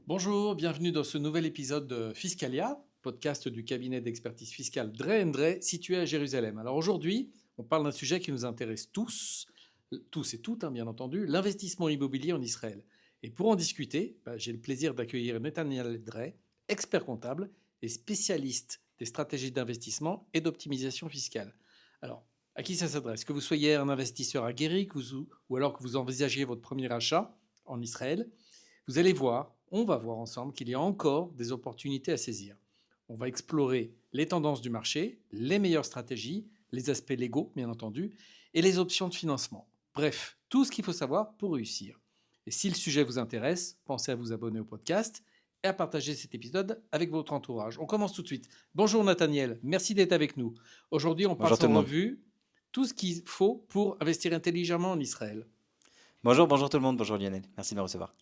Bonjour, bienvenue dans ce nouvel épisode de Fiscalia, podcast du cabinet d'expertise fiscale Dre Dre, situé à Jérusalem. Alors aujourd'hui, on parle d'un sujet qui nous intéresse tous et toutes, bien entendu, l'investissement immobilier en Israël. Et pour en discuter, j'ai le plaisir d'accueillir Nathaniel Dre, expert comptable et spécialiste des stratégies d'investissement et d'optimisation fiscale. Alors, à qui ça s'adresse? Que vous soyez un investisseur aguerri ou alors que vous envisagiez votre premier achat en Israël, vous allez voir, on va voir ensemble qu'il y a encore des opportunités à saisir. On va explorer les tendances du marché, les meilleures stratégies, les aspects légaux, bien entendu, et les options de financement. Bref, tout ce qu'il faut savoir pour réussir. Et si le sujet vous intéresse, pensez à vous abonner au podcast et à partager cet épisode avec votre entourage. On commence tout de suite. Bonjour Nathaniel, merci d'être avec nous. Aujourd'hui, on Bonjour passe tout le en monde. revue tout ce qu'il faut pour investir intelligemment en Israël. Bonjour tout le monde. Bonjour Lionel. Merci de me recevoir.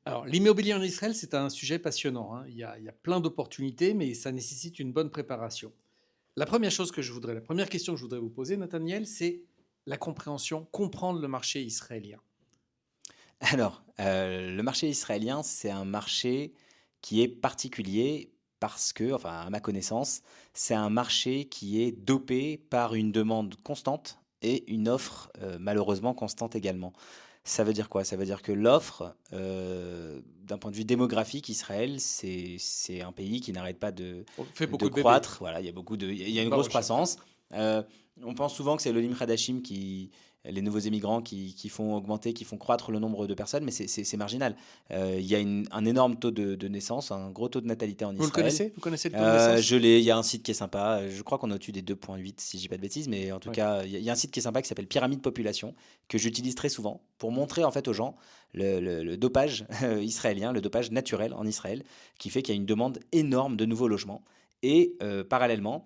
Alors, l'immobilier en Israël, c'est un sujet passionnant. Il y a plein d'opportunités, mais ça nécessite une bonne préparation. La première question que je voudrais vous poser, Nathaniel, c'est la compréhension, comprendre le marché israélien. Alors, le marché israélien, c'est un marché qui est particulier parce que, enfin, à ma connaissance, c'est un marché qui est dopé par une demande constante et une offre malheureusement constante également. Ça veut dire quoi? Ça veut dire que l'offre, d'un point de vue démographique, Israël, c'est un pays qui n'arrête pas On fait de beaucoup de bébés. croître. Voilà, il y a une Bah, grosse recherche. croissance. Euh, on pense souvent que c'est le Hadashim les nouveaux émigrants qui font augmenter, qui font croître le nombre de personnes, mais c'est marginal. Il y a un énorme taux de naissance, un gros taux de natalité en Vous le Israël. connaissez? Vous connaissez le taux de naissance? Il y a un site qui est sympa, je crois qu'on est au-dessus des 2,8 si je dis pas de bêtises, mais en tout Oui. cas, il y a un site qui est sympa qui s'appelle Pyramide Population, que j'utilise très souvent pour montrer en fait aux gens le dopage israélien, le dopage naturel en Israël, qui fait qu'il y a une demande énorme de nouveaux logements. Et parallèlement,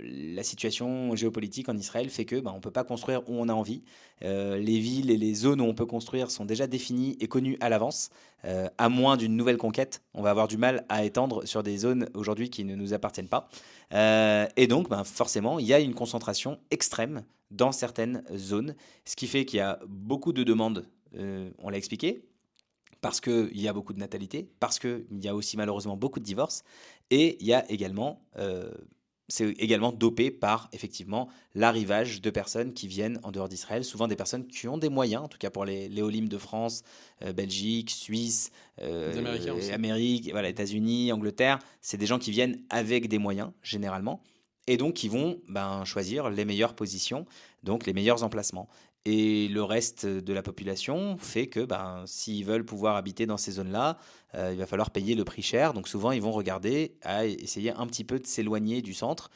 la situation géopolitique en Israël fait que on ne peut pas construire où on a envie. Les villes et les zones où on peut construire sont déjà définies et connues à l'avance. À moins d'une nouvelle conquête, on va avoir du mal à étendre sur des zones aujourd'hui qui ne nous appartiennent pas. Et donc, forcément, il y a une concentration extrême dans certaines zones, ce qui fait qu'il y a beaucoup de demandes, on l'a expliqué, parce qu'il y a beaucoup de natalité, parce qu'il y a aussi malheureusement beaucoup de divorces, et il y a également, c'est également dopé par effectivement l'arrivage de personnes qui viennent en dehors d'Israël, souvent des personnes qui ont des moyens, en tout cas pour les Olim de France, Belgique, Suisse, Les Américains aussi. Amérique, voilà, États-Unis, Angleterre, c'est des gens qui viennent avec des moyens généralement, et donc qui vont choisir les meilleures positions, donc les meilleurs emplacements. Et le reste de la population fait que s'ils veulent pouvoir habiter dans ces zones-là, il va falloir payer le prix cher. Donc souvent, ils vont regarder à essayer un petit peu de s'éloigner du centre.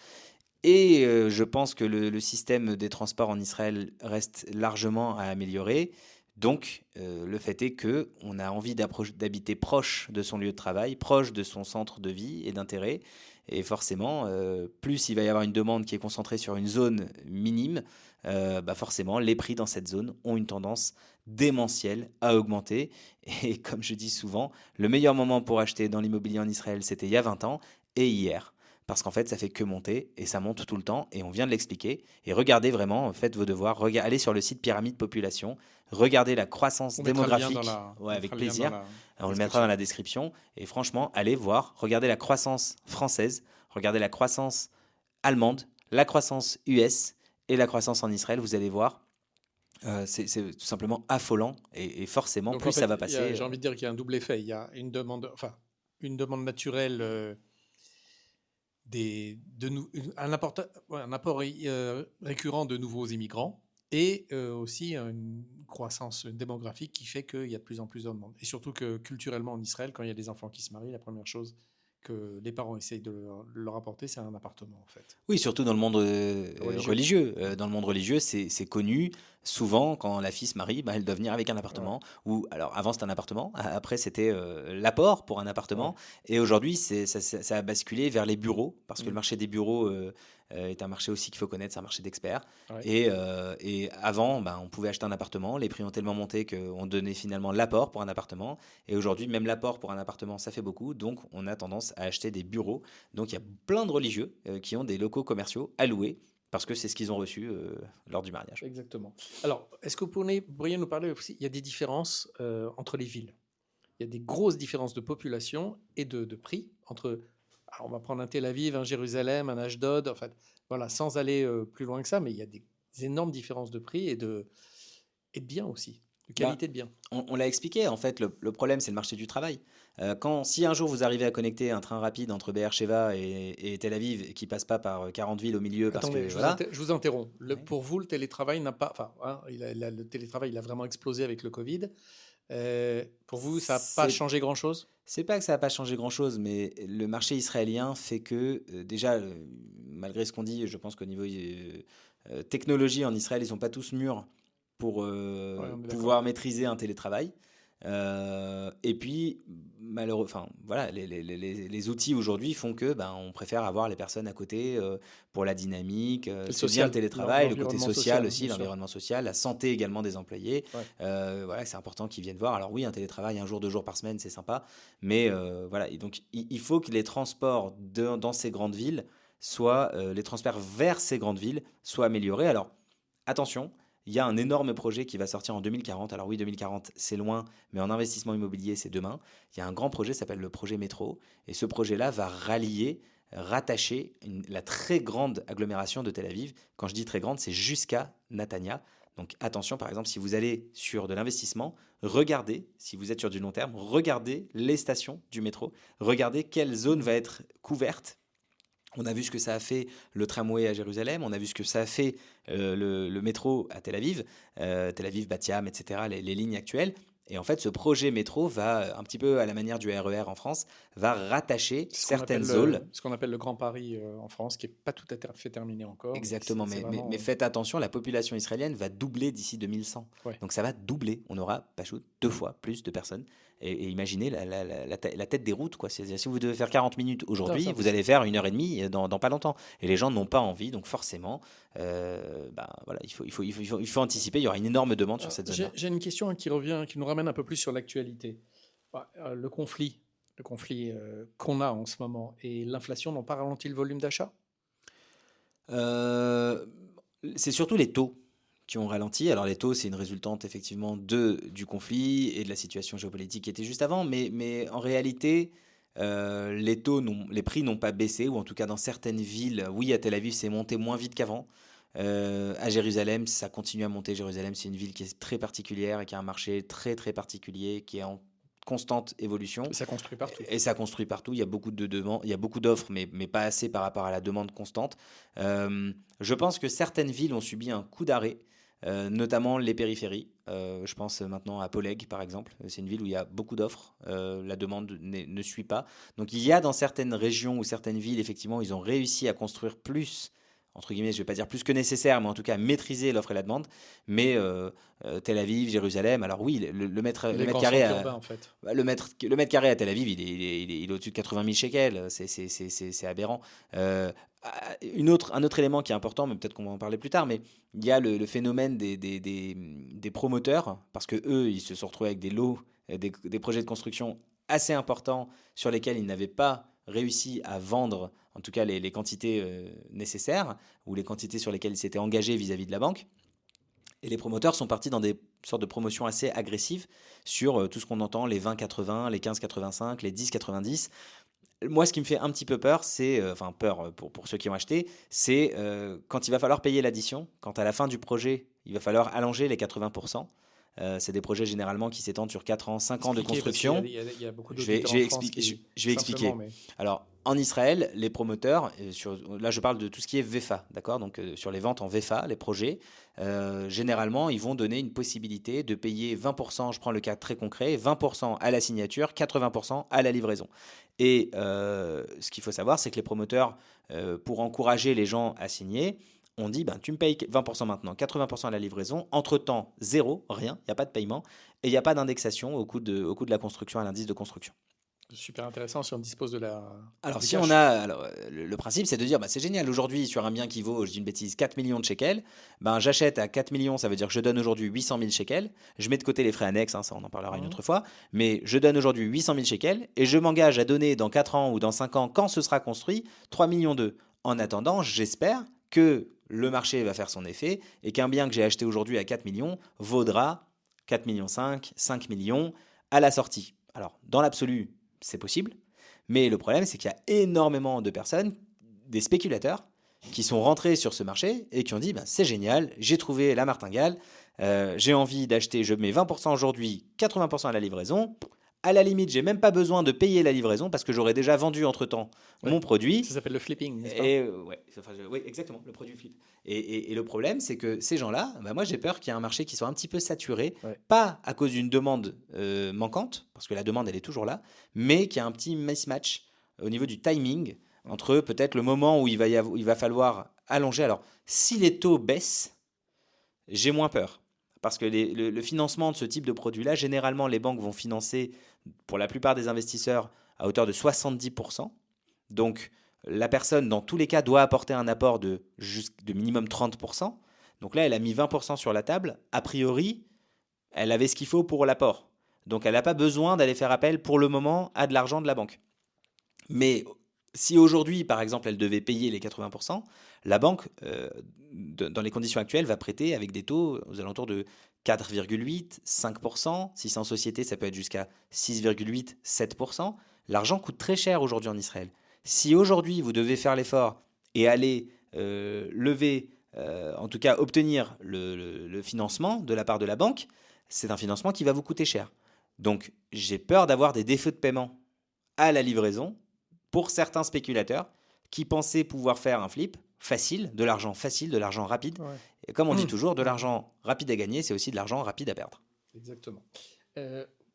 Et je pense que le système des transports en Israël reste largement à améliorer. Donc le fait est que on a envie d'habiter proche de son lieu de travail, proche de son centre de vie et d'intérêt. Et forcément, plus il va y avoir une demande qui est concentrée sur une zone minime, forcément, les prix dans cette zone ont une tendance démentielle à augmenter. Et comme je dis souvent, le meilleur moment pour acheter dans l'immobilier en Israël, c'était il y a 20 ans et hier. Parce qu'en fait, ça fait que monter et ça monte tout le temps. Et on vient de l'expliquer. Et regardez vraiment, faites vos devoirs. Allez sur le site Pyramide Population. Regardez la croissance démographique. Ouais, On avec mettra le lien dans plaisir. la On le mettra dans description. la description. Et franchement, allez voir. Regardez la croissance française. Regardez la croissance allemande. La croissance US. Et la croissance en Israël. Vous allez voir. C'est tout simplement affolant. Et forcément, Donc en plus ça fait, va passer. j'ai envie de dire qu'il y a un double effet. Il y a une demande naturelle un apport récurrent de nouveaux immigrants et aussi une croissance démographique qui fait qu'il y a de plus en plus de demandes. Et surtout que culturellement en Israël, quand il y a des enfants qui se marient, la première chose que les parents essayent de leur apporter, c'est un appartement en fait. Oui, surtout dans le monde Religieux. religieux. Dans le monde religieux, c'est connu. Souvent, quand la fille se marie, elle doit venir avec un Ouais, appartement. Ou alors, avant c'était un appartement. Après, c'était l'apport pour un ouais. appartement. Et aujourd'hui, ça a basculé vers les bureaux, parce que le Mm. marché des bureaux est un marché aussi qu'il faut connaître. C'est un marché d'experts. Ouais. Et avant, on pouvait acheter un appartement. Les prix ont tellement monté qu'on donnait finalement l'apport pour un appartement. Et aujourd'hui, même l'apport pour un appartement, ça fait beaucoup. Donc, on a tendance à acheter des bureaux. Donc il y a plein de religieux qui ont des locaux commerciaux à louer parce que c'est ce qu'ils ont reçu lors du mariage. Exactement. Alors, est-ce que vous pourriez nous parler aussi, il y a des différences entre les villes. Il il y a des grosses différences de population et de prix entre, alors on va prendre un Tel Aviv, un Jérusalem, un Ashdod, en fait, voilà, sans aller plus loin que ça, mais il y a des énormes différences de prix et de biens aussi, de Bah, qualité de biens. on l'a expliqué, en fait, le problème, c'est le marché du travail. Si un jour vous arrivez à connecter un train rapide entre Beersheba et Tel Aviv et qui passe pas par 40 villes au milieu, parce Attendez, que voilà. je vous interromps. Ouais. Pour vous, le télétravail n'a pas, enfin, hein, le télétravail, il a vraiment explosé avec le Covid. Pour vous, ça n'a pas C'est changé grand-chose? c'est pas que ça n'a pas changé grand-chose, mais le marché israélien fait que, déjà, malgré ce qu'on dit, je pense qu'au niveau technologie en Israël, ils sont pas tous mûrs pour Ouais, on est d'accord. pouvoir maîtriser un télétravail. Et puis, malheureux, enfin, voilà, les outils aujourd'hui font que ben, on préfère avoir les personnes à côté pour la dynamique. C'est le C'est bien le social, télétravail, le côté l'environnement social social, aussi, bien sûr. l'environnement social, la santé également des employés. Ouais. Voilà, c'est important qu'ils viennent voir. Alors oui, un télétravail, un jour, 2 jours par semaine, c'est sympa. Mais voilà, et donc il faut que les transports dans ces grandes villes les transferts vers ces grandes villes soient améliorés. Alors attention, il y a un énorme projet qui va sortir en 2040. Alors oui, 2040, c'est loin, mais en investissement immobilier, c'est demain. Il y a un grand projet, ça s'appelle le projet métro. Et ce projet-là va rattacher la très grande agglomération de Tel Aviv. Quand je dis très grande, c'est jusqu'à Netanya. Donc attention, par exemple, si vous allez sur de l'investissement, regardez, si vous êtes sur du long terme, regardez les stations du métro, regardez quelle zone va être couverte. On a vu ce que ça a fait le tramway à Jérusalem, on a vu ce que ça a fait le métro à Tel Aviv, Bat Yam, etc., les lignes actuelles. Et en fait, ce projet métro va, un petit peu à la manière du RER en France, va rattacher C'est certaines zones. ce qu'on appelle le Grand Paris en France, qui n'est pas tout à fait terminé encore, mais Exactement, c'est mais vraiment. faites attention, la population israélienne va doubler d'ici 2100. Ouais. Donc ça va doubler, on aura, Pachout, 2 fois plus de personnes. Et imaginez la tête des routes, quoi. C'est-à-dire, si vous devez faire 40 minutes Non, aujourd'hui, ça, vous allez faire 1 heure et demie dans pas longtemps. Et les gens n'ont pas envie, donc forcément, voilà, il faut anticiper, il y aura une énorme demande sur cette zone-là. J'ai une question qui revient, qui nous ramène un peu plus sur l'actualité. Le conflit qu'on a en ce moment et l'inflation n'ont pas ralenti le volume d'achat? Euh, c'est surtout les taux qui ont ralenti. Alors les taux, c'est une résultante effectivement du conflit et de la situation géopolitique qui était juste avant, mais en réalité, les prix n'ont pas baissé, ou en tout cas dans certaines villes, oui, à Tel Aviv, c'est monté moins vite qu'avant. À Jérusalem, ça continue à monter. Jérusalem, c'est une ville qui est très particulière et qui a un marché très très particulier, qui est en constante évolution. Ça construit partout. Et ça construit partout. Il y a beaucoup de demandes, il y a beaucoup d'offres, mais pas assez par rapport à la demande constante. Je pense que certaines villes ont subi un coup d'arrêt, notamment les périphéries. Je pense maintenant à Poleg, par exemple. C'est une ville où il y a beaucoup d'offres. La demande ne suit pas. Donc il y a dans certaines régions ou certaines villes, effectivement, ils ont réussi à construire plus, entre guillemets, je ne vais pas dire plus que nécessaire, mais en tout cas maîtriser l'offre et la demande. Mais Tel Aviv, Jérusalem, alors oui, le mètre Les grands carré centres urbains, en fait. le mètre carré à Tel Aviv, il est au-dessus de 80 000 shekels. C'est aberrant. Un autre élément qui est important, mais peut-être qu'on va en parler plus tard, mais il y a le phénomène des promoteurs, parce que eux, ils se sont retrouvés avec des lots, des projets de construction assez importants sur lesquels ils n'avaient pas réussi à vendre, en tout cas les quantités nécessaires, ou les quantités sur lesquelles ils s'étaient engagés vis-à-vis de la banque. Et les promoteurs sont partis dans des sortes de promotions assez agressives sur tout ce qu'on entend, les 20-80, les 15-85, les 10-90. Moi, ce qui me fait un petit peu peur, enfin peur pour ceux qui ont acheté, c'est quand il va falloir payer l'addition, quand à la fin du projet, il va falloir allonger les 80%. C'est des projets généralement qui s'étendent sur 4 ans, 5 ans de construction. Il y a beaucoup Je vais, d'auditeurs je vais en France expliquer. qui, Je vais expliquer. simplement, mais Alors, en Israël, les promoteurs, là je parle de tout ce qui est VEFA, d'accord? Donc sur les ventes en VEFA, les projets, généralement, ils vont donner une possibilité de payer 20%, je prends le cas très concret, 20% à la signature, 80% à la livraison. Et ce qu'il faut savoir, c'est que les promoteurs, pour encourager les gens à signer, on dit, ben, tu me payes 20% maintenant, 80% à la livraison. Entre-temps, zéro, rien, il n'y a pas de paiement. Et il n'y a pas d'indexation au coût de la construction, à l'indice de construction. super intéressant si on dispose de la. Alors, du si cash. on a. Alors, le principe, c'est de dire, bah, c'est génial, aujourd'hui, sur un bien qui vaut, je dis une bêtise, 4 millions de shekels, ben, j'achète à 4 millions, ça veut dire que je donne aujourd'hui 800 000 shekels. Je mets de côté les frais annexes, hein, ça on en parlera une autre fois. Mais je donne aujourd'hui 800 000 shekels et je m'engage à donner dans 4 ans ou dans 5 ans, quand ce sera construit, 3 millions d'euros. En attendant, j'espère que le marché va faire son effet et qu'un bien que j'ai acheté aujourd'hui à 4 millions vaudra 4 millions 5 millions à la sortie. Alors, dans l'absolu, c'est possible, mais le problème, c'est qu'il y a énormément de personnes, des spéculateurs, qui sont rentrés sur ce marché et qui ont dit, ben, c'est génial, j'ai trouvé la martingale, j'ai envie d'acheter, je mets 20% aujourd'hui, 80% à la livraison. À la limite, j'ai même pas besoin de payer la livraison parce que j'aurais déjà vendu entre-temps Ouais. mon produit. Ça s'appelle le flipping, n'est-ce pas? Et ouais, enfin, oui, exactement, le produit flip. Et le problème, c'est que ces gens-là, bah, moi j'ai peur qu'il y ait un marché qui soit un petit peu saturé, Ouais. pas à cause d'une demande manquante, parce que la demande elle est toujours là, mais qu'il y a un petit mismatch au niveau du timing entre peut-être le moment où il va falloir allonger. Alors, si les taux baissent, j'ai moins peur. Parce que le financement de ce type de produit-là, généralement, les banques vont financer, pour la plupart des investisseurs, à hauteur de 70%. Donc, la personne, dans tous les cas, doit apporter un apport de minimum 30%. Donc là, elle a mis 20% sur la table. A priori, elle avait ce qu'il faut pour l'apport. Donc, elle n'a pas besoin d'aller faire appel pour le moment à de l'argent de la banque. Mais si aujourd'hui, par exemple, elle devait payer les 80%, la banque, dans les conditions actuelles, va prêter avec des taux aux alentours de 4,8, 5%. Si c'est en société, ça peut être jusqu'à 6,8, 7%. L'argent coûte très cher aujourd'hui en Israël. Si aujourd'hui, vous devez faire l'effort et aller lever, en tout cas obtenir le financement de la part de la banque, c'est un financement qui va vous coûter cher. Donc, j'ai peur d'avoir des défauts de paiement à la livraison pour certains spéculateurs qui pensaient pouvoir faire un flip facile, de l'argent rapide. Ouais. Et comme on dit toujours, de l'argent rapide à gagner, c'est aussi de l'argent rapide à perdre. Exactement.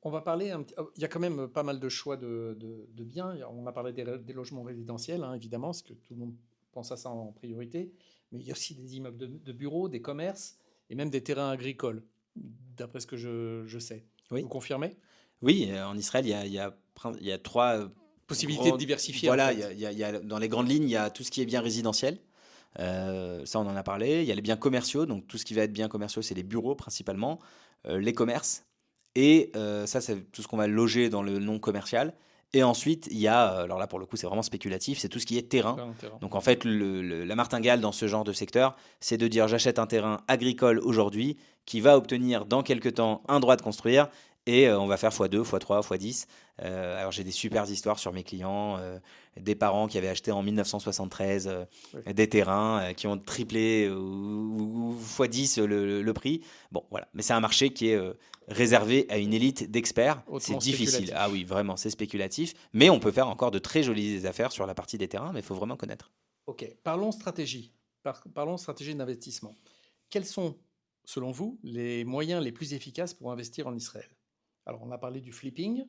On va parler il y a quand même pas mal de choix de biens. On a parlé des logements résidentiels, hein, évidemment, parce que tout le monde pense à ça en priorité. Mais il y a aussi des immeubles de bureaux, des commerces et même des terrains agricoles, d'après ce que je sais. Oui, Vous confirmez? oui, en Israël, il y a trois Possibilité de grandes. diversifier, en Voilà, fait. dans les grandes lignes, il y a tout ce qui est bien résidentiel. Ça, on en a parlé. Il y a les biens commerciaux. Donc, tout ce qui va être biens commerciaux, c'est les bureaux principalement, les commerces. Et ça, c'est tout ce qu'on va loger dans le non commercial. Et ensuite, il y a, alors là, pour le coup, c'est vraiment spéculatif, c'est tout ce qui est terrain. Terrain. Donc, en fait, la martingale dans ce genre de secteur, c'est de dire j'achète un terrain agricole aujourd'hui qui va obtenir dans quelques temps un droit de construire. Et on va faire x2, x3, x10. Alors j'ai des super histoires sur mes clients, des parents qui avaient acheté en 1973 Oui. des terrains qui ont triplé ou x10 le prix. Bon, voilà. Mais c'est un marché qui est réservé à une élite d'experts. C'est Hautement difficile. spéculatif. Ah oui, vraiment, c'est spéculatif. Mais on peut faire encore de très jolies affaires sur la partie des terrains, mais il faut vraiment connaître. Ok, parlons stratégie. Parlons stratégie d'investissement. Quels sont, selon vous, les moyens les plus efficaces pour investir en Israël? Alors, on a parlé du flipping,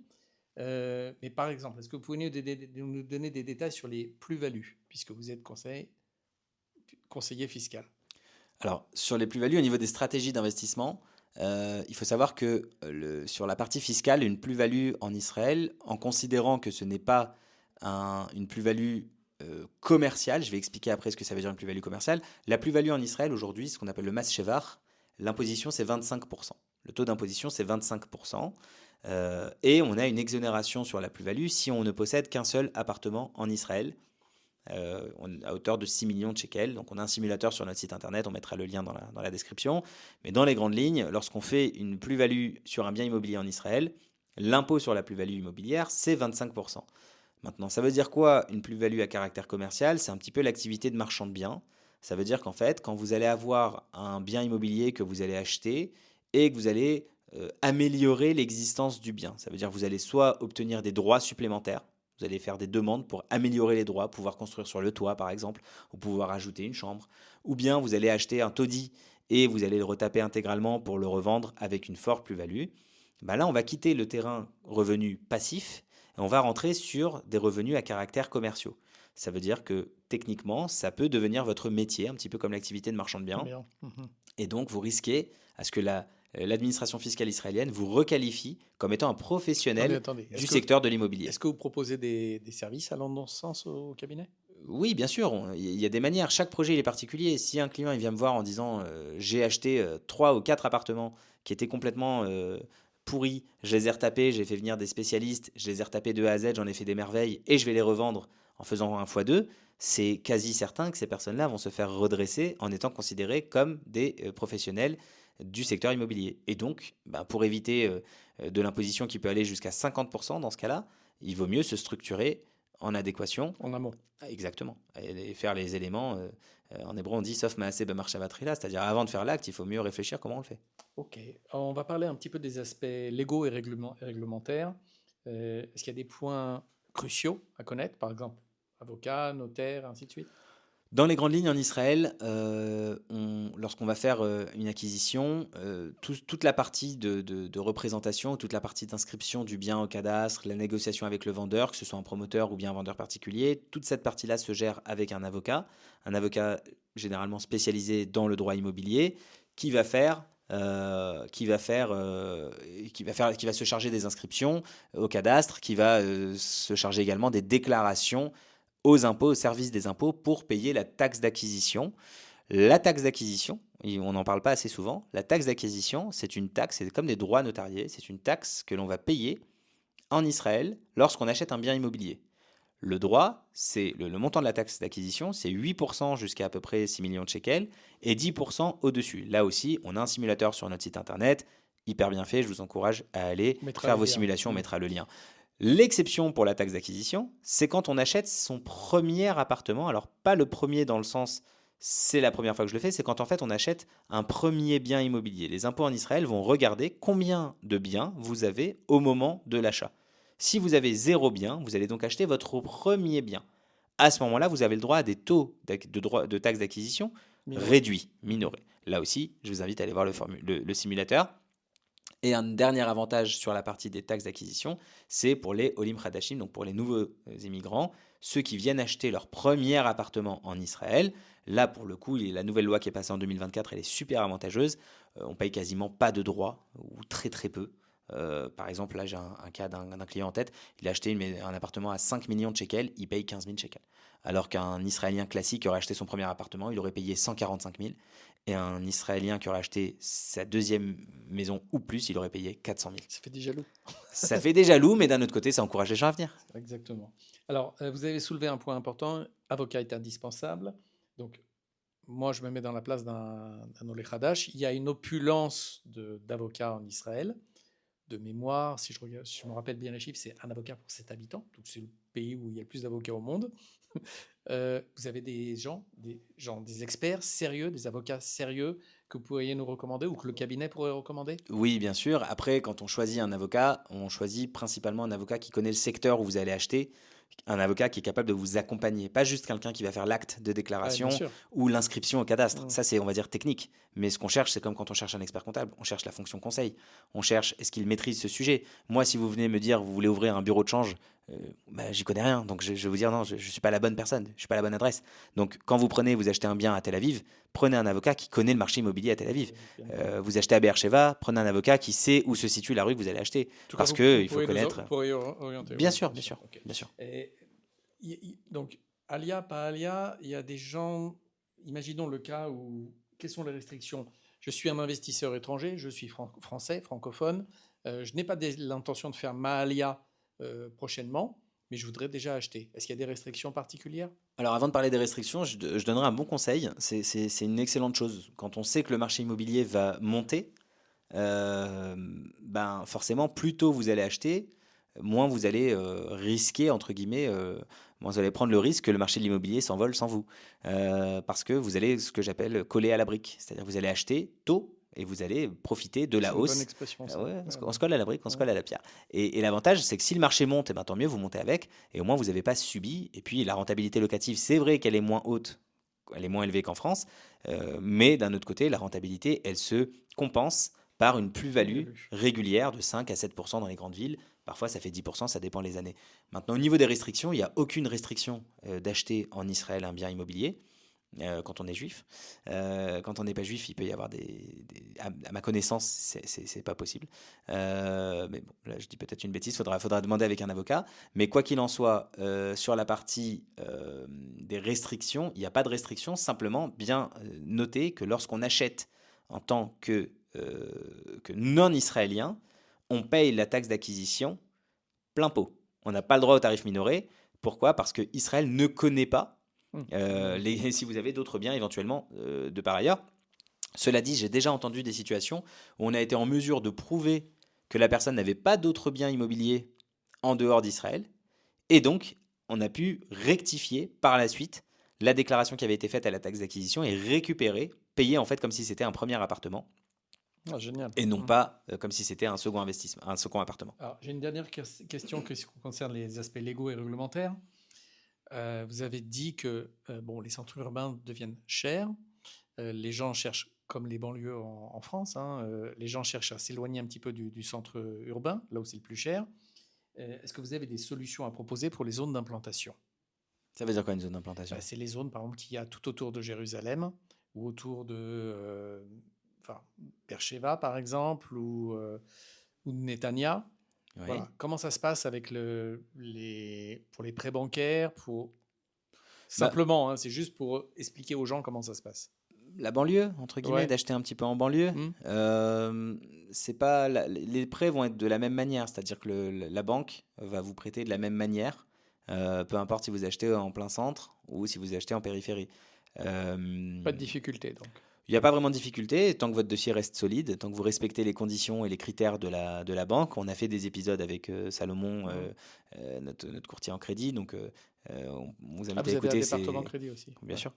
mais par exemple, est-ce que vous pouvez nous donner des détails sur les plus-values, puisque vous êtes conseiller fiscal? Alors, sur les plus-values, au niveau des stratégies d'investissement, il faut savoir que sur la partie fiscale, une plus-value en Israël, en considérant que ce n'est pas une plus-value commerciale, je vais expliquer après ce que ça veut dire une plus-value commerciale, la plus-value en Israël aujourd'hui, ce qu'on appelle le mas shevar, l'imposition c'est 25%. Le taux d'imposition c'est 25%. Et on a une exonération sur la plus-value si on ne possède qu'un seul appartement en Israël à hauteur de 6 millions de shekels. Donc on a un simulateur sur notre site internet, on mettra le lien dans la description. Mais dans les grandes lignes, lorsqu'on fait une plus-value sur un bien immobilier en Israël, l'impôt sur la plus-value immobilière, c'est 25%. Maintenant, ça veut dire quoi une plus-value à caractère commercial? C'est un petit peu l'activité de marchand de biens. Ça veut dire qu'en fait, quand vous allez avoir un bien immobilier que vous allez acheter et que vous allez améliorer l'existence du bien, ça veut dire que vous allez soit obtenir des droits supplémentaires, vous allez faire des demandes pour améliorer les droits, pouvoir construire sur le toit par exemple, ou pouvoir ajouter une chambre, ou bien vous allez acheter un taudis et vous allez le retaper intégralement pour le revendre avec une forte plus-value. Ben là, on va quitter le terrain revenu passif et on va rentrer sur des revenus à caractère commerciaux. Ça veut dire que techniquement, ça peut devenir votre métier, un petit peu comme l'activité de marchand de biens. Bien. Mhm. Et donc, vous risquez à ce que l'administration fiscale israélienne vous requalifie comme étant un professionnel Attendez. du secteur de l'immobilier. Est-ce que vous proposez des services allant dans ce sens au cabinet? Oui, bien sûr, il y a des manières. Chaque projet il est particulier. Si un client il vient me voir en disant j'ai acheté 3 ou 4 appartements qui étaient complètement pourris, je les ai retapés, j'ai fait venir des spécialistes, je les ai retapés de A à Z, j'en ai fait des merveilles et je vais les revendre en faisant un x2, c'est quasi certain que ces personnes-là vont se faire redresser en étant considérées comme des professionnels du secteur immobilier. Et donc, pour éviter de l'imposition qui peut aller jusqu'à 50% dans ce cas-là, il vaut mieux se structurer en adéquation. En amont. Exactement. Et faire les éléments, en hébreu on dit sauf maaseh b'marshava tchila, c'est-à-dire avant de faire l'acte, il faut mieux réfléchir comment on le fait. Ok. On va parler un petit peu des aspects légaux et réglementaires. Est-ce qu'il y a des points cruciaux à connaître, par exemple avocat, notaire, ainsi de suite? Dans les grandes lignes en Israël, lorsqu'on va faire une acquisition, toute la partie de représentation, toute la partie d'inscription du bien au cadastre, la négociation avec le vendeur, que ce soit un promoteur ou bien un vendeur particulier, toute cette partie-là se gère avec un avocat généralement spécialisé dans le droit immobilier, qui va se charger des inscriptions au cadastre, qui va se charger également des déclarations aux impôts, au service des impôts, pour payer la taxe d'acquisition. La taxe d'acquisition, on n'en parle pas assez souvent, la taxe d'acquisition, c'est une taxe, c'est comme des droits notariés, c'est une taxe que l'on va payer en Israël lorsqu'on achète un bien immobilier. Le droit, c'est le montant de la taxe d'acquisition, c'est 8% jusqu'à à peu près 6 millions de shekels et 10% au-dessus. Là aussi, on a un simulateur sur notre site internet, hyper bien fait, je vous encourage à aller faire vos simulations, on mettra le lien. L'exception pour la taxe d'acquisition, c'est quand on achète son premier appartement. Alors, pas le premier dans le sens, c'est la première fois que je le fais, c'est quand en fait on achète un premier bien immobilier. Les impôts en Israël vont regarder combien de biens vous avez au moment de l'achat. Si vous avez 0 bien, vous allez donc acheter votre premier bien. À ce moment-là, vous avez le droit à des taux de taxe d'acquisition réduits, minorés. Là aussi, je vous invite à aller voir le simulateur. Et un dernier avantage sur la partie des taxes d'acquisition, c'est pour les Olim Hadashim, donc pour les nouveaux immigrants, ceux qui viennent acheter leur premier appartement en Israël. Là, pour le coup, la nouvelle loi qui est passée en 2024, elle est super avantageuse. On paye quasiment pas de droits, ou très très peu. Par exemple, là, j'ai un cas d'un client en tête. Il a acheté un appartement à 5 millions de shekels, il paye 15 000 shekels. Alors qu'un Israélien classique qui aurait acheté son premier appartement, il aurait payé 145 000. Et un Israélien qui aurait acheté sa deuxième maison ou plus, il aurait payé 400 000. Ça fait des jaloux. Ça fait des jaloux, mais d'un autre côté, ça encourage les gens à venir. Exactement. Alors, vous avez soulevé un point important. Avocat est indispensable. Donc, moi, je me mets dans la place d'un Olé Hadash. Il y a une opulence d'avocats en Israël. De mémoire, si je me rappelle bien les chiffres, c'est un avocat pour 7 habitants. Donc, c'est le pays où il y a le plus d'avocats au monde. Vous avez des experts sérieux, des avocats sérieux que vous pourriez nous recommander ou que le cabinet pourrait recommander? Oui, bien sûr. Après, quand on choisit un avocat, on choisit principalement un avocat qui connaît le secteur où vous allez acheter, un avocat qui est capable de vous accompagner, pas juste quelqu'un qui va faire l'acte de déclaration ou l'inscription au cadastre. Ça, c'est, on va dire, technique. Mais ce qu'on cherche, c'est comme quand on cherche un expert comptable. On cherche la fonction conseil. On cherche, est-ce qu'il maîtrise ce sujet? Moi, si vous venez me dire, vous voulez ouvrir un bureau de change, j'y connais rien. Donc, je vais vous dire, non, je ne suis pas la bonne personne. Je ne suis pas la bonne adresse. Donc, quand vous achetez un bien à Tel Aviv, prenez un avocat qui connaît le marché immobilier à Tel Aviv. Vous achetez à Beersheva, prenez un avocat qui sait où se situe la rue que vous allez acheter. Parce qu'il faut connaître. Bien sûr, bien sûr. Okay. Bien sûr. Donc, Alia, pas Alia, il y a des gens, imaginons le cas où, quelles sont les restrictions? Je suis un investisseur étranger, je suis français, francophone, je n'ai pas l'intention de faire ma Alia prochainement, mais je voudrais déjà acheter. Est-ce qu'il y a des restrictions particulières? Alors avant de parler des restrictions, je donnerai un bon conseil. C'est une excellente chose. Quand on sait que le marché immobilier va monter, forcément, plus tôt vous allez acheter, moins vous allez risquer, entre guillemets, moins vous allez prendre le risque que le marché de l'immobilier s'envole sans vous. Parce que vous allez, ce que j'appelle, coller à la brique. C'est-à-dire que vous allez acheter tôt et vous allez profiter de la hausse. C'est une bonne expression, ça. On se colle à la brique, on se colle à la pierre. Et l'avantage, c'est que si le marché monte, tant mieux, vous montez avec, et au moins vous n'avez pas subi. Et puis la rentabilité locative, c'est vrai qu'elle est moins haute, elle est moins élevée qu'en France, mais d'un autre côté, la rentabilité, elle se compense par une plus-value régulière de 5 à 7% dans les grandes villes. Parfois, ça fait 10%, ça dépend les années. Maintenant, au niveau des restrictions, il n'y a aucune restriction d'acheter en Israël un bien immobilier. Quand on est juif. Quand on n'est pas juif, il peut y avoir à ma connaissance, c'est pas possible. Mais bon, là, je dis peut-être une bêtise, faudra demander avec un avocat. Mais quoi qu'il en soit, sur la partie des restrictions, il n'y a pas de restrictions. Simplement, bien noter que lorsqu'on achète en tant que non-israélien, on paye la taxe d'acquisition plein pot. On n'a pas le droit au tarif minoré. Pourquoi? Parce que Israël ne connaît pas si vous avez d'autres biens éventuellement de par ailleurs, Cela dit, j'ai déjà entendu des situations où on a été en mesure de prouver que la personne n'avait pas d'autres biens immobiliers en dehors d'Israël. Et donc, on a pu rectifier par la suite la déclaration qui avait été faite à la taxe d'acquisition et récupérer, payer en fait comme si c'était un premier appartement Ah, génial. et non pas comme si c'était un second investissement, un second appartement. Alors, j'ai une dernière question qui concerne les aspects légaux et réglementaires. Vous avez dit que bon, les centres urbains deviennent chers. Les gens cherchent, comme les banlieues en France, hein, les gens cherchent à s'éloigner un petit peu du centre urbain, là où c'est le plus cher. Est-ce que vous avez des solutions à proposer pour les zones d'implantation? Ça veut dire quoi une zone d'implantation? C'est les zones, par exemple, qu'il y a tout autour de Jérusalem ou autour de enfin, Beersheba, par exemple, ou de Netanya. Oui. Voilà. Comment ça se passe avec pour les prêts bancaires Simplement, hein, c'est juste pour expliquer aux gens comment ça se passe. La banlieue, entre guillemets, Ouais. d'acheter un petit peu en banlieue, c'est pas les prêts vont être de la même manière, c'est-à-dire que la banque va vous prêter de la même manière, peu importe si vous achetez en plein centre ou si vous achetez en périphérie. Pas de difficulté, donc. Il n'y a pas vraiment de difficulté tant que votre dossier reste solide, tant que vous respectez les conditions et les critères de la banque. On a fait des épisodes avec Salomon, notre courtier en crédit, donc on vous invite à Vous avez un écouter. département crédit aussi. Bien sûr.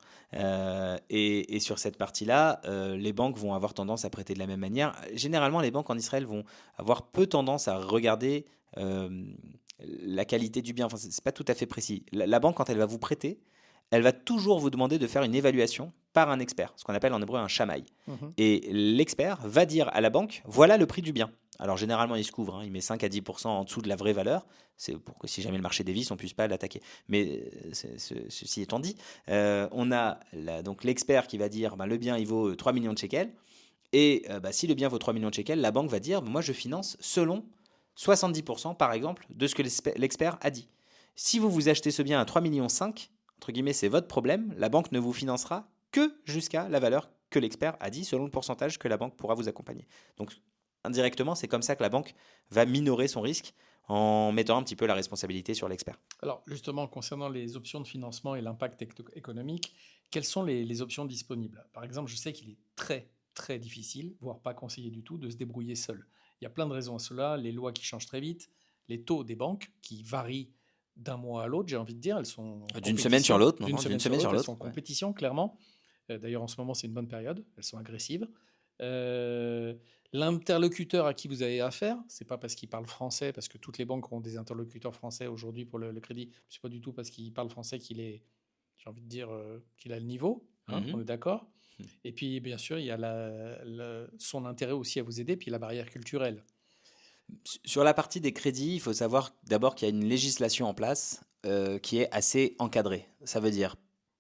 Et sur cette partie-là, les banques vont avoir tendance à prêter de la même manière. Généralement, les banques en Israël vont avoir peu tendance à regarder la qualité du bien. Enfin, c'est pas tout à fait précis. La banque, quand elle va vous prêter, elle va toujours vous demander de faire une évaluation par un expert, ce qu'on appelle en hébreu un shamaï. Et l'expert va dire à la banque, voilà le prix du bien. Alors généralement, il se couvre, hein, il met 5 à 10% en dessous de la vraie valeur, c'est pour que si jamais le marché dévisse, on ne puisse pas l'attaquer. Mais ceci étant dit, on a donc l'expert qui va dire, le bien il vaut 3 millions de shekels, et si le bien vaut 3 millions de shekels, la banque va dire, moi je finance selon 70% par exemple de ce que l'expert a dit. Si vous achetez ce bien à 3,5 millions, entre guillemets, c'est votre problème, la banque ne vous financera que jusqu'à la valeur que l'expert a dit, selon le pourcentage que la banque pourra vous accompagner. Donc, indirectement, c'est comme ça que la banque va minorer son risque en mettant un petit peu la responsabilité sur l'expert. Alors, justement, concernant les options de financement et l'impact économique, quelles sont les options disponibles? Par exemple, je sais qu'il est très, très difficile, voire pas conseillé du tout, de se débrouiller seul. Il y a plein de raisons à cela, les lois qui changent très vite, les taux des banques qui varient d'un mois à l'autre, j'ai envie de dire, elles sont d'une semaine sur l'autre, d'une semaine sur l'autre, elles sont en ouais. compétition, clairement. D'ailleurs, en ce moment, c'est une bonne période, elles sont agressives. L'interlocuteur à qui vous avez affaire, c'est pas parce qu'il parle français, parce que toutes les banques ont des interlocuteurs français aujourd'hui pour le crédit, c'est pas du tout parce qu'il parle français qu'il est, j'ai envie de dire, qu'il a le niveau, hein, on est d'accord. Et puis, bien sûr, il y a son intérêt aussi à vous aider, puis la barrière culturelle. Sur la partie des crédits, il faut savoir d'abord qu'il y a une législation en place qui est assez encadrée. Ça veut dire,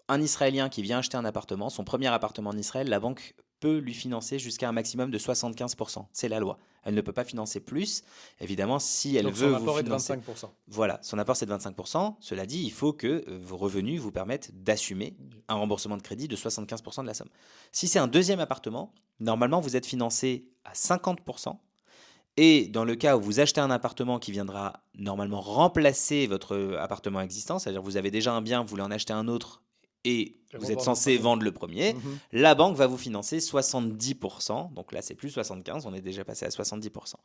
un Israélien qui vient acheter un appartement, son premier appartement en Israël, la banque peut lui financer jusqu'à un maximum de 75%. C'est la loi. Elle ne peut pas financer plus. Évidemment, si elle Donc veut son apport vous financer, est de 25%. Voilà, son apport c'est de 25%. Cela dit, il faut que vos revenus vous permettent d'assumer un remboursement de crédit de 75% de la somme. Si c'est un deuxième appartement, normalement vous êtes financé à 50%. Et dans le cas où vous achetez un appartement qui viendra normalement remplacer votre appartement existant, c'est-à-dire vous avez déjà un bien, vous voulez en acheter un autre et vous êtes censé vendre le premier, la banque va vous financer 70%. Donc là, c'est plus 75%, on est déjà passé à 70%.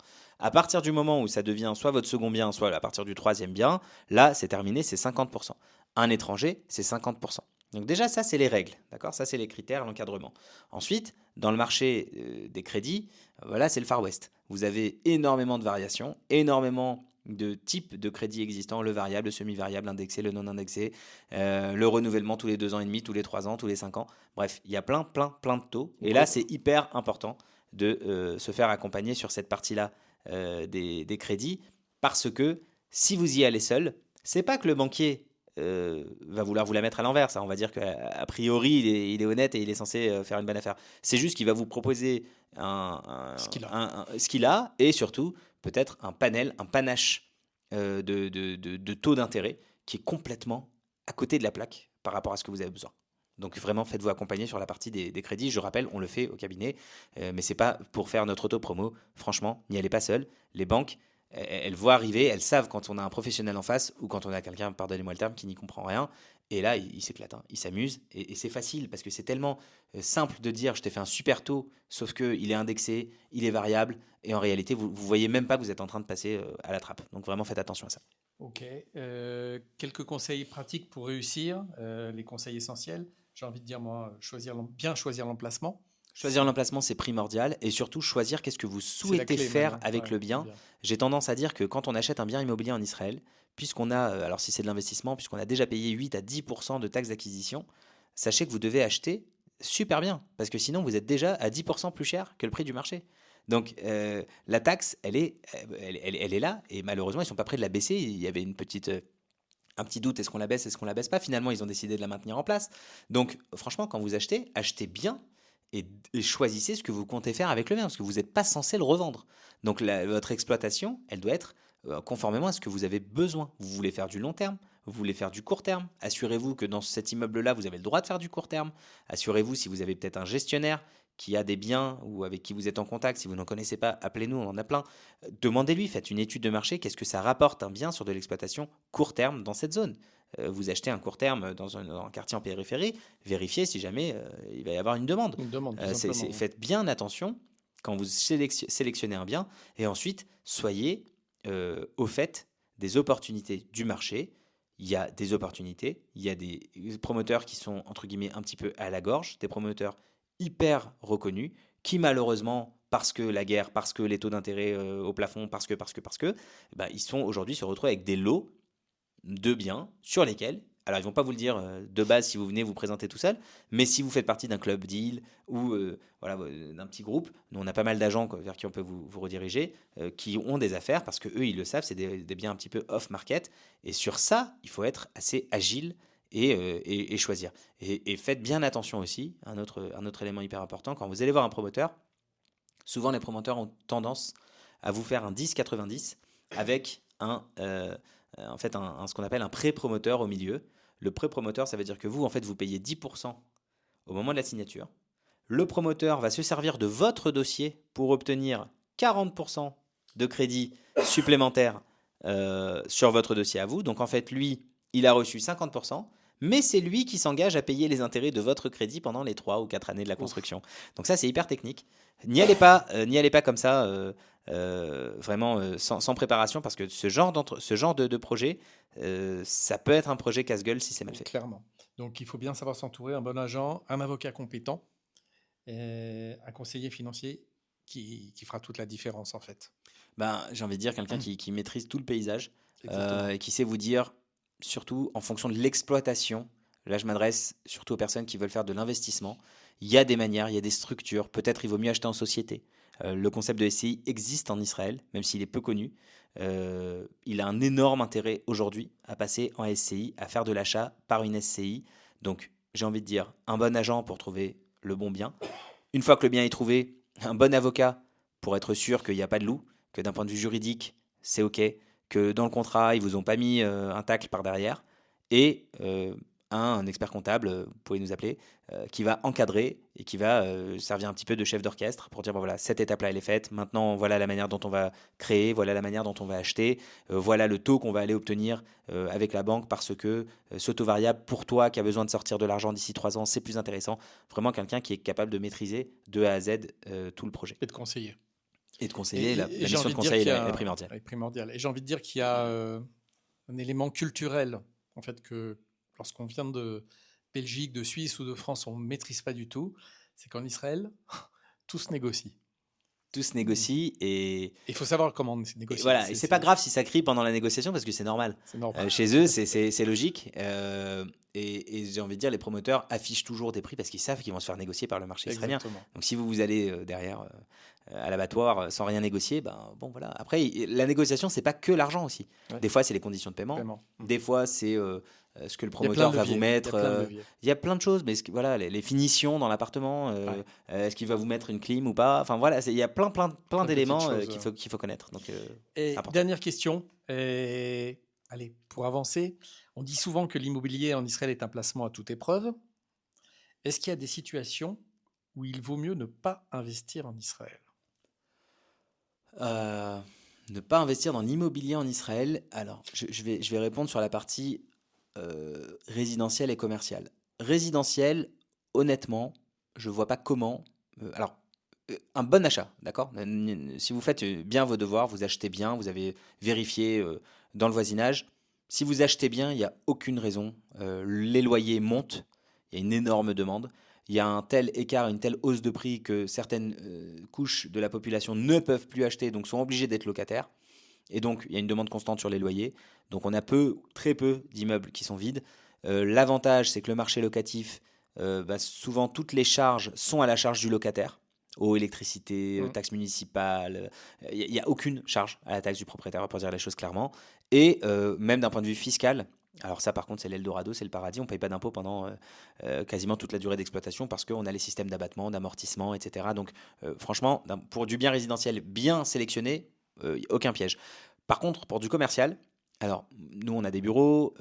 À partir du moment où ça devient soit votre second bien, soit à partir du troisième bien, là, c'est terminé, c'est 50%. Un étranger, c'est 50%. Donc déjà, ça, c'est les règles, d'accord? Ça, c'est les critères, l'encadrement. Ensuite, dans le marché des crédits, voilà, c'est le Far West. Vous avez énormément de variations, énormément de types de crédits existants, le variable, le semi-variable, l'indexé, le non-indexé, le renouvellement tous les 2 ans et demi, tous les 3 ans, tous les 5 ans. Bref, il y a plein de taux. Et là, c'est hyper important de se faire accompagner sur cette partie-là des crédits, parce que si vous y allez seul, c'est pas que le banquier va vouloir vous la mettre à l'envers. Ça, on va dire qu'a priori, il est honnête et il est censé faire une bonne affaire. C'est juste qu'il va vous proposer ce qu'il a et surtout peut-être un panache de taux d'intérêt qui est complètement à côté de la plaque par rapport à ce que vous avez besoin. Donc vraiment, faites-vous accompagner sur la partie des crédits. Je rappelle, on le fait au cabinet, mais c'est pas pour faire notre auto-promo. Franchement, n'y allez pas seul. Les banques, elles voient arriver, elles savent quand on a un professionnel en face ou quand on a quelqu'un, pardonnez-moi le terme, qui n'y comprend rien. Et là, il s'éclate, hein, il s'amuse. Et c'est facile parce que c'est tellement simple de dire je t'ai fait un super taux, sauf qu'il est indexé, il est variable. Et en réalité, vous ne voyez même pas que vous êtes en train de passer à la trappe. Donc vraiment, faites attention à ça. Ok. Quelques conseils pratiques pour réussir, les conseils essentiels. J'ai envie de dire, moi, bien choisir l'emplacement. Choisir l'emplacement, c'est primordial. Et surtout, choisir qu'est-ce que vous C'est la souhaitez clé faire maintenant. avec Ouais, le bien. bien. J'ai tendance à dire que quand on achète un bien immobilier en Israël, puisqu'on a, alors si c'est de l'investissement, puisqu'on a déjà payé 8 à 10% de taxes d'acquisition, sachez que vous devez acheter super bien. Parce que sinon, vous êtes déjà à 10% plus cher que le prix du marché. Donc, la taxe, elle est là. Et malheureusement, ils ne sont pas prêts de la baisser. Il y avait un petit doute, est-ce qu'on la baisse pas? Finalement, ils ont décidé de la maintenir en place. Donc, franchement, quand vous achetez, achetez bien et choisissez ce que vous comptez faire avec le bien, parce que vous n'êtes pas censé le revendre. Donc, votre exploitation, elle doit être conformément à ce que vous avez besoin. Vous voulez faire du long terme, vous voulez faire du court terme. Assurez-vous que dans cet immeuble-là, vous avez le droit de faire du court terme. Assurez-vous, si vous avez peut-être un gestionnaire qui a des biens ou avec qui vous êtes en contact, si vous n'en connaissez pas, appelez-nous, on en a plein. Demandez-lui, faites une étude de marché, qu'est-ce que ça rapporte un bien sur de l'exploitation court terme dans cette zone. Vous achetez un court terme dans un quartier en périphérie, vérifiez si jamais il va y avoir une demande. Une demande, tout simplement. Faites bien attention quand vous sélectionnez un bien et ensuite soyez au fait des opportunités du marché. Il y a des opportunités, il y a des promoteurs qui sont entre guillemets un petit peu à la gorge, des promoteurs hyper reconnus qui malheureusement parce que la guerre, parce que les taux d'intérêt au plafond, parce que, bah, ils sont aujourd'hui se retrouvent avec des lots de biens sur lesquels, alors ils vont pas vous le dire de base si vous venez vous présenter tout seul, mais si vous faites partie d'un club deal ou voilà, d'un petit groupe, nous on a pas mal d'agents vers qui on peut vous rediriger, qui ont des affaires parce que eux ils le savent, c'est des biens un petit peu off-market, et sur ça il faut être assez agile et choisir. Et faites bien attention aussi, un autre élément hyper important, quand vous allez voir un promoteur, souvent les promoteurs ont tendance à vous faire un 10-90 avec en fait ce qu'on appelle un pré-promoteur au milieu. Le pré-promoteur, ça veut dire que vous, en fait, vous payez 10% au moment de la signature. Le promoteur va se servir de votre dossier pour obtenir 40% de crédit supplémentaire sur votre dossier à vous. Donc en fait, lui, il a reçu 50%, mais c'est lui qui s'engage à payer les intérêts de votre crédit pendant les 3 ou 4 années de la construction. Donc ça, c'est hyper technique. N'y allez pas comme ça, vraiment sans préparation, parce que ce genre de projet, ça peut être un projet casse-gueule si c'est mal fait. Clairement. Donc, il faut bien savoir s'entourer, un bon agent, un avocat compétent, et un conseiller financier qui fera toute la différence, en fait. Ben, j'ai envie de dire quelqu'un qui maîtrise tout le paysage Exactement. et qui sait vous dire, surtout en fonction de l'exploitation, là je m'adresse surtout aux personnes qui veulent faire de l'investissement, il y a des manières, il y a des structures, peut-être il vaut mieux acheter en société. Le concept de SCI existe en Israël, même s'il est peu connu. Il a un énorme intérêt aujourd'hui à passer en SCI, à faire de l'achat par une SCI. Donc j'ai envie de dire un bon agent pour trouver le bon bien. Une fois que le bien est trouvé, un bon avocat pour être sûr qu'il n'y a pas de loup, que d'un point de vue juridique, c'est OK, que dans le contrat, ils vous ont pas mis un tacle par derrière, et un expert comptable, vous pouvez nous appeler, qui va encadrer et qui va servir un petit peu de chef d'orchestre pour dire, bon, voilà, cette étape-là, elle est faite, maintenant, voilà la manière dont on va créer, voilà la manière dont on va acheter, voilà le taux qu'on va aller obtenir avec la banque, parce que ce taux variable, pour toi qui as besoin de sortir de l'argent d'ici 3 ans, c'est plus intéressant. Vraiment quelqu'un qui est capable de maîtriser de A à Z tout le projet. Et de conseiller. Et de conseiller, la j'ai mission envie de de dire conseil qu'il y est a primordiale. est primordial. Et j'ai envie de dire qu'il y a un élément culturel, en fait, que lorsqu'on vient de Belgique, de Suisse ou de France, on ne maîtrise pas du tout. C'est qu'en Israël, tout se négocie. Tout se négocie et Il faut savoir comment Et négocier. voilà, et c'est pas grave si ça crie pendant la négociation parce que c'est normal. C'est normal. Chez eux, c'est logique. Et j'ai envie de dire, les promoteurs affichent toujours des prix parce qu'ils savent qu'ils vont se faire négocier par le marché israélien. Exactement. Donc si vous allez derrière à l'abattoir sans rien négocier, ben bon voilà. Après, la négociation, c'est pas que l'argent aussi. Ouais. Des fois, c'est les conditions de paiement. Paiement. Des fois, c'est ce que le Il y a plein promoteur de va leviers. vous mettre. Il y a plein de leviers. Il y a plein de choses, mais voilà, les finitions dans l'appartement, Ouais. est-ce qu'il va vous mettre une clim ou pas? Enfin voilà, il y a plein de d'éléments petites choses, qu'il faut connaître. Donc, Et c'est important. dernière question. Allez, pour avancer, on dit souvent que l'immobilier en Israël est un placement à toute épreuve. Est-ce qu'il y a des situations où il vaut mieux ne pas investir en Israël? Euh, Ne pas investir dans l'immobilier en Israël. Alors, je vais répondre sur la partie résidentielle et commerciale. Résidentielle, honnêtement, je vois pas comment. Un bon achat, d'accord? Si vous faites bien vos devoirs, vous achetez bien, vous avez vérifié dans le voisinage. Si vous achetez bien, il n'y a aucune raison. Les loyers montent, il y a une énorme demande. Il y a un tel écart, une telle hausse de prix que certaines couches de la population ne peuvent plus acheter, donc sont obligées d'être locataires. Et donc, il y a une demande constante sur les loyers. Donc, on a très peu d'immeubles qui sont vides. L'avantage, c'est que le marché locatif, souvent, toutes les charges sont à la charge du locataire. Eau, électricité, taxes municipales. Il n'y a aucune charge à la taxe du propriétaire, pour dire les choses clairement. Et même d'un point de vue fiscal, alors ça, par contre, c'est l'Eldorado, c'est le paradis. On ne paye pas d'impôts pendant quasiment toute la durée d'exploitation parce qu'on a les systèmes d'abattement, d'amortissement, etc. Donc, franchement, pour du bien résidentiel bien sélectionné, aucun piège. Par contre, pour du commercial, alors nous on a des bureaux,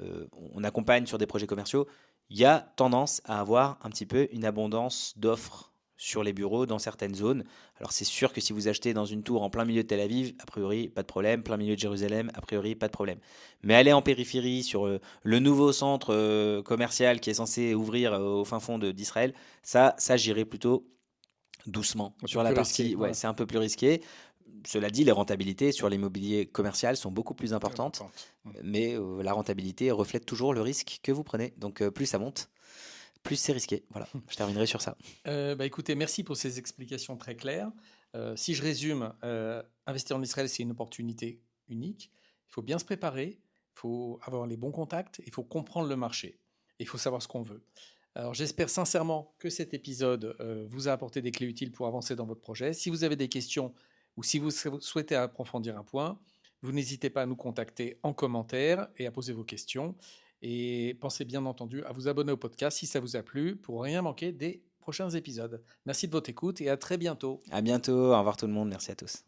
on accompagne sur des projets commerciaux, il y a tendance à avoir un petit peu une abondance d'offres sur les bureaux dans certaines zones. Alors c'est sûr que si vous achetez dans une tour en plein milieu de Tel Aviv, a priori pas de problème, plein milieu de Jérusalem, a priori pas de problème. Mais aller en périphérie sur le nouveau centre commercial qui est censé ouvrir au fin fond d'Israël, ça j'irai plutôt doucement sur la partie, risqué, ouais, c'est un peu plus risqué. Cela dit, les rentabilités sur l'immobilier commercial sont beaucoup plus importantes, mais la rentabilité reflète toujours le risque que vous prenez. Donc plus ça monte, plus c'est risqué. Voilà, je terminerai sur ça. Écoutez, merci pour ces explications très claires. Si je résume, investir en Israël, c'est une opportunité unique. Il faut bien se préparer, il faut avoir les bons contacts, il faut comprendre le marché, et il faut savoir ce qu'on veut. Alors j'espère sincèrement que cet épisode vous a apporté des clés utiles pour avancer dans votre projet. Si vous avez des questions ou si vous souhaitez approfondir un point, vous n'hésitez pas à nous contacter en commentaire et à poser vos questions. Et pensez bien entendu à vous abonner au podcast si ça vous a plu pour rien manquer des prochains épisodes. Merci de votre écoute et à très bientôt. À bientôt, au revoir tout le monde, merci à tous.